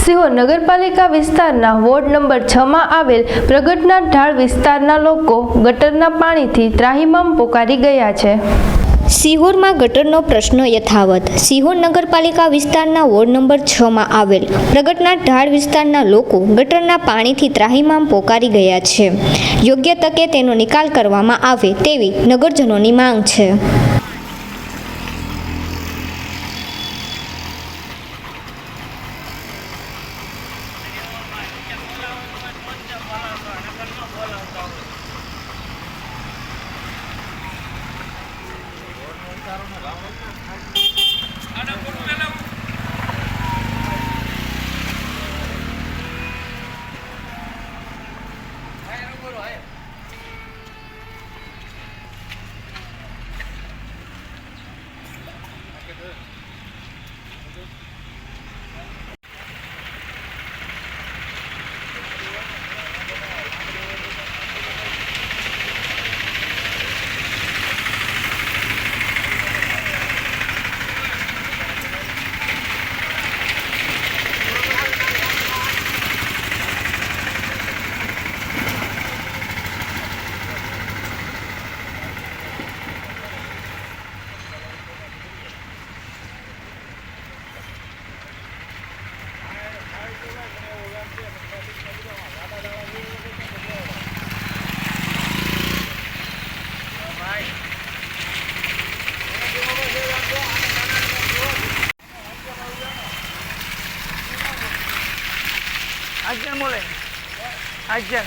સિહોર નગરપાલિકા વિસ્તારના ward number 6 માં આવેલ પ્રગટના ઢાળ વિસ્તારના લોકો ગટરના પાણીથી ત્રાહિમામ પોકારી ગયા છે। સિહોરમાં ગટરનો પ્રશ્ન યથાવત। સિહોર નગરપાલિકા વિસ્તારના વોર્ડ નંબર 6 માં આવેલ પ્રગટના ઢાળ વિસ્તારના લોકો ગટરના પાણીથી ત્રાહિમામ પોકારી ગયા છે। યોગ્ય તકે તેનો નિકાલ કરવામાં આવે તેવી નગરજનોની માંગ છે। Ajan mulai. Ajan.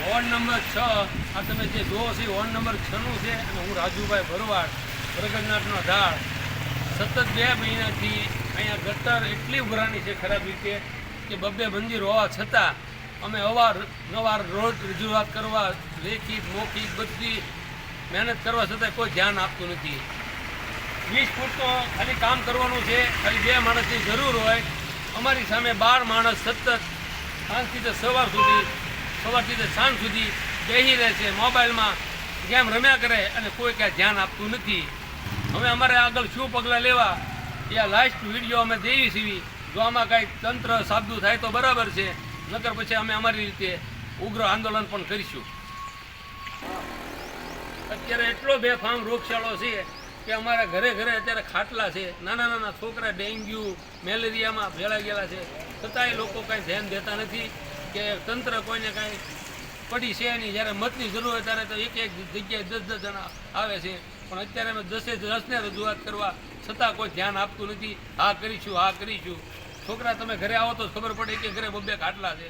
Ward number 6 આ તમે જે જુઓ છો વોર્ડ નંબર 6નું છે અને હું રાજુભાઈ ભરવાડ પ્રગટનાથનો ઢાળ સતત 2 મહિનાથી અહીંયા ગટર એટલી ઉભરાણી છે ખરાબ રીતે કે 2 મંદિર હોવા છતાં અમે અવારનવાર રોજ રજૂઆત કરવા લેખિત મૌખિક બધી મહેનત કરવા છતાં કોઈ ધ્યાન આપતું નથી। 20 ફૂટનો ખાલી કામ કરવાનું છે, ખાલી 2 માણસની જરૂર હોય, અમારી સામે 12 માણસ સતત સાંજથી સવારથી સાંજ સુધી બેસી રહે છે, મોબાઈલમાં ગેમ રમ્યા કરે અને કોઈ કાંઈ ધ્યાન આપતું નથી। હવે અમારે આગળ શું પગલાં લેવા એ લાસ્ટ વિડીયો અમે દેવી છીએ। જો આમાં કાંઈ તંત્ર સાબદું થાય તો બરાબર છે, નકર પછી અમે અમારી રીતે ઉગ્ર આંદોલન પણ કરીશું। અત્યારે એટલો બેફામ રોગચાળો છે કે અમારા ઘરે ઘરે અત્યારે ખાટલા છે, નાના નાના છોકરા ડેન્ગ્યુ મેલેરિયામાં ભેળા ગયેલા છે, છતાંય લોકો કાંઈ ધ્યાન દેતા નથી કે તંત્ર કોઈને કાંઈ પડી છે નહીં। જ્યારે મતની જરૂર હોય ત્યારે તો એક જગ્યાએ 10 જણા આવે છે, પણ અત્યારે અમે 10ને રજૂઆત કરવા છતાં કોઈ ધ્યાન આપતું નથી। હા કરીશું, હા કરીશું। છોકરા તમે ઘરે આવો તો ખબર પડે કે ઘરે 2 ખાટલા છે।